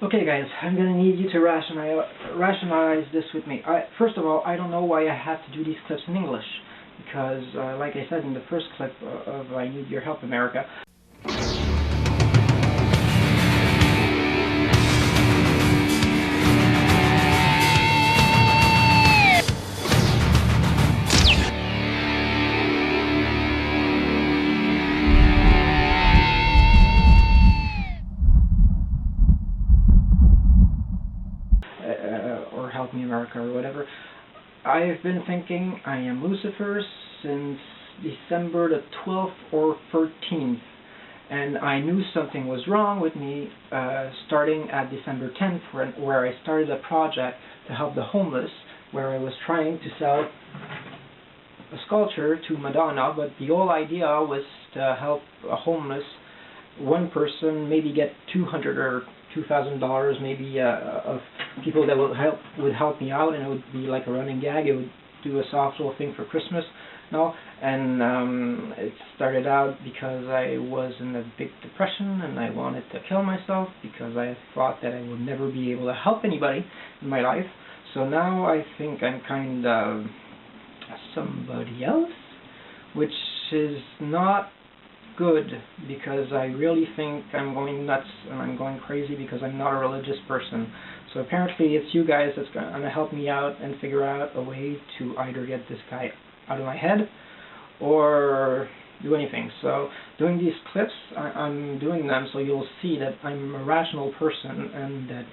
Okay guys, I'm going to need you to rationalize this with me. First of all, I don't know why I have to do these clips in English, because like I said in the first clip of I Need Your Help America, or Help Me America or whatever. I've been thinking I am Lucifer since December the 12th or 13th, and I knew something was wrong with me starting at December 10th, where I started a project to help the homeless, where I was trying to sell a sculpture to Madonna, but the whole idea was to help a homeless one person maybe get $200 or $2,000 maybe of people that would help me out, and it would be like a running gag. It would do a soft little thing for Christmas, and it started out because I was in a big depression and I wanted to kill myself because I thought that I would never be able to help anybody in my life. So now I think I'm kind of somebody else, which is not good, because I really think I'm going nuts and I'm going crazy because I'm not a religious person. So apparently it's you guys that's going to help me out and figure out a way to either get this guy out of my head or do anything. So doing these clips, I'm doing them so you'll see that I'm a rational person, and that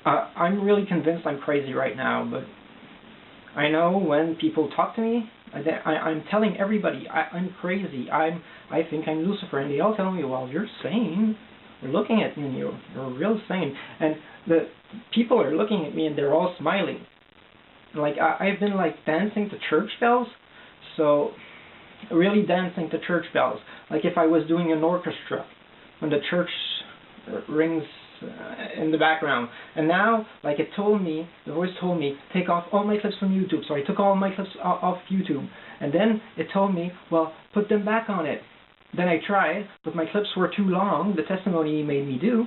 I'm really convinced I'm crazy right now, but I know when people talk to me, I'm telling everybody I'm crazy. I think I'm Lucifer, and they all tell me, "Well, you're sane. You're looking at me, and you're real sane." And the people are looking at me, and they're all smiling. Like I've been like dancing to church bells, so really dancing to church bells. Like if I was doing an orchestra when the church rings in the background, and now like the voice told me take off all my clips from YouTube, so I took all my clips off YouTube, and then it told me, well, put them back on it. Then I tried, but my clips were too long. The testimony he made me do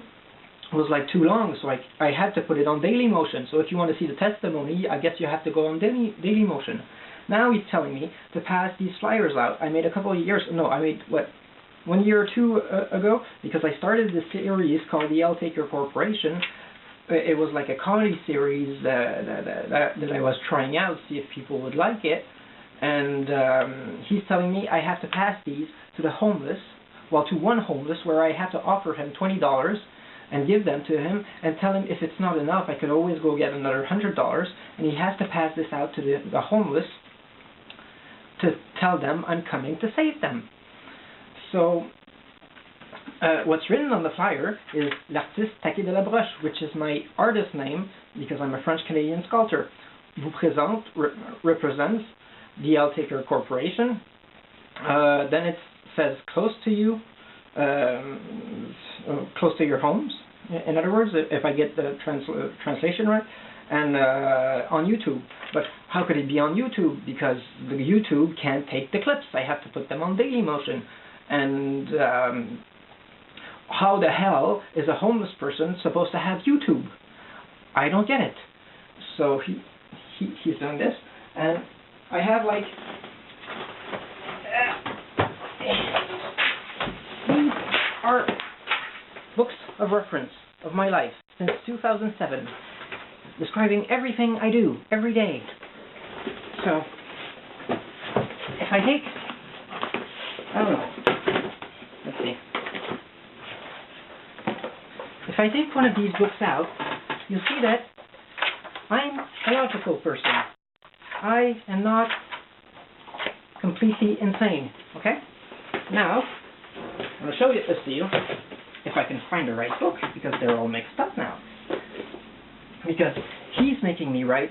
was like too long, so I had to put it on daily motion. So if you want to see the testimony, I guess you have to go on daily motion. Now he's telling me to pass these flyers out. I made a couple of years, no, I made what, 1 year or two ago, because I started this series called the Taker Corporation. It was like a comedy series that I was trying out, see if people would like it. And he's telling me I have to pass these to the homeless, well, to one homeless, where I have to offer him $20 and give them to him and tell him if it's not enough, I could always go get another $100, and he has to pass this out to the homeless to tell them I'm coming to save them. So, what's written on the flyer is l'artiste taqué de la broche, which is my artist name because I'm a French-Canadian sculptor. Vous présente represents the Taker Corporation. Then it says close to you, close to your homes. In other words, if I get the translation right, and on YouTube. But how could it be on YouTube? Because the YouTube can't take the clips. I have to put them on daily motion. And how the hell is a homeless person supposed to have YouTube? I don't get it. So he's doing this, and I have like these are books of reference of my life since 2007, describing everything I do every day. So if I take, I don't know. Let's see. If I take one of these books out, you'll see that I'm a logical person. I am not completely insane, okay? Now, I'm going to show this to you, if I can find the right book, because they're all mixed up now. Because he's making me write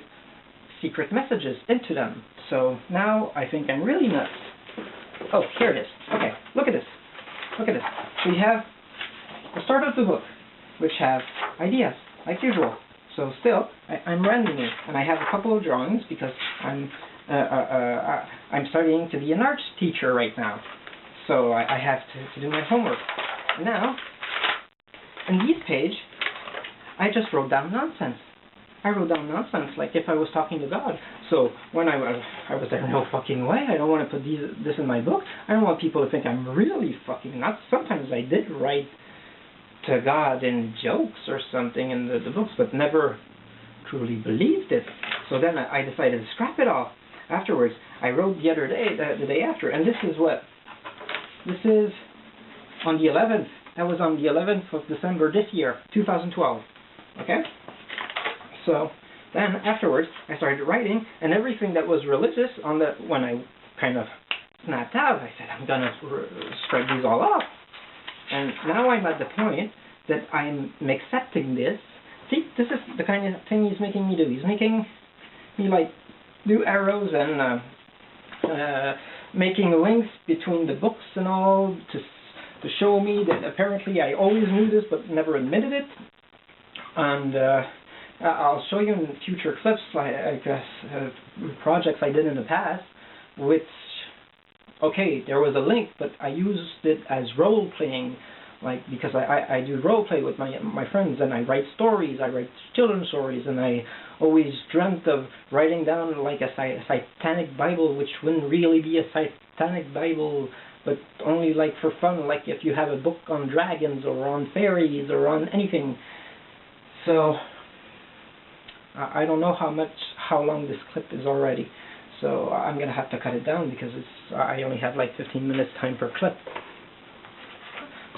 secret messages into them. So now I think I'm really nuts. Oh, here it is. Okay, look at this. Look at this. We have the start of the book, which has ideas, like usual. So still, I'm randoming it, and I have a couple of drawings because I'm studying to be an arts teacher right now. So I have to do my homework. Now, in this page, I just wrote down nonsense. I wrote down nonsense, like if I was talking to God. So when I was like, no fucking way, I don't want to put this in my book. I don't want people to think I'm really fucking nuts. Sometimes I did write to God in jokes or something in the books, but never truly believed it. So then I decided to scrap it all. Afterwards, I wrote the other day, the day after, and this is on the 11th. That was on the 11th of December this year, 2012. Okay? So then afterwards, I started writing, and everything that was religious when I kind of snapped out, I said, I'm gonna strike these all off. And now I'm at the point that I'm accepting this. See, this is the kind of thing he's making me do. He's making me like do arrows and making links between the books and all to show me that apparently I always knew this but never admitted it. And I'll show you in future clips, I guess, projects I did in the past, which, okay, there was a link, but I used it as role-playing, like, because I do role-play with my friends, and I write stories, I write children's stories, and I always dreamt of writing down, like, a satanic Bible, which wouldn't really be a satanic Bible, but only, like, for fun, like if you have a book on dragons, or on fairies, or on anything. So I don't know how long this clip is already, so I'm gonna have to cut it down because I only have like 15 minutes time per clip.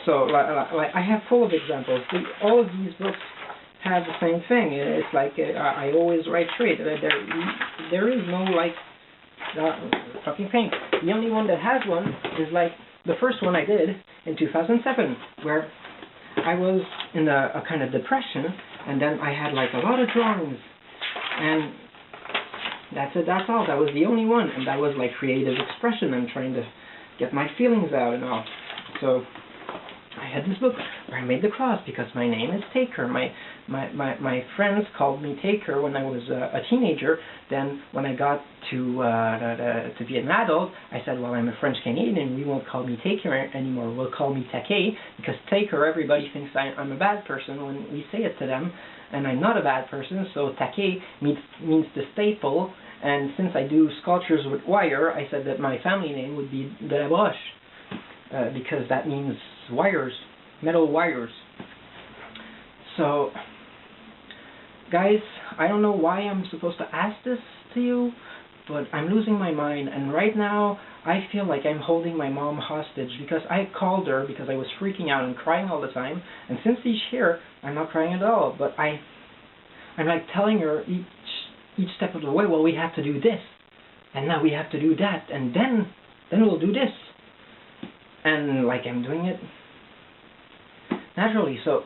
So like I have full of examples. All of these books have the same thing. It's like I always write straight. There is no like fucking thing. The only one that has one is like the first one I did in 2007, where I was in a kind of depression. And then I had like a lot of drawings, and that's it, that's all. That was the only one, and that was like creative expression and trying to get my feelings out and all. So I had this book where I made the cross because my name is Taker. My friends called me Taker when I was a teenager. Then when I got to be an adult, I said, well, I'm a French Canadian, we won't call me Taker anymore. We'll call me Take, because Taker, everybody thinks I'm a bad person when we say it to them, and I'm not a bad person. So Take means the staple. And since I do sculptures with wire, I said that my family name would be de la Broche, because that means wires, metal wires. So, guys, I don't know why I'm supposed to ask this to you, but I'm losing my mind, and right now I feel like I'm holding my mom hostage, because I called her because I was freaking out and crying all the time, and since she's here, I'm not crying at all, but I'm like telling her each step of the way, well, we have to do this, and now we have to do that, and then we'll do this, and like I'm doing it naturally. So,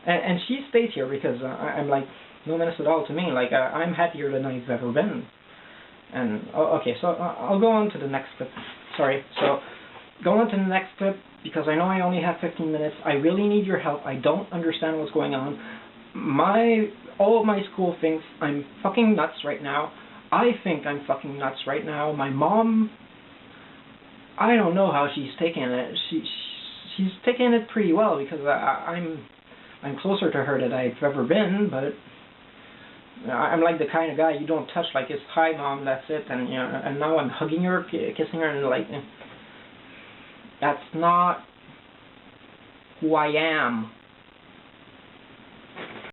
and she stays here because I'm like no menace at all to me. Like I'm happier than I've ever been. And okay, so I'll go on to the next clip. Sorry. So go on to the next clip because I know I only have 15 minutes. I really need your help. I don't understand what's going on. All of my school thinks I'm fucking nuts right now. I think I'm fucking nuts right now. My mom, I don't know how she's taking it. She's taking it pretty well because I'm closer to her than I've ever been, but I'm like the kind of guy you don't touch. Like it's hi mom, that's it, and and now I'm hugging her, kissing her, and like that's not who I am.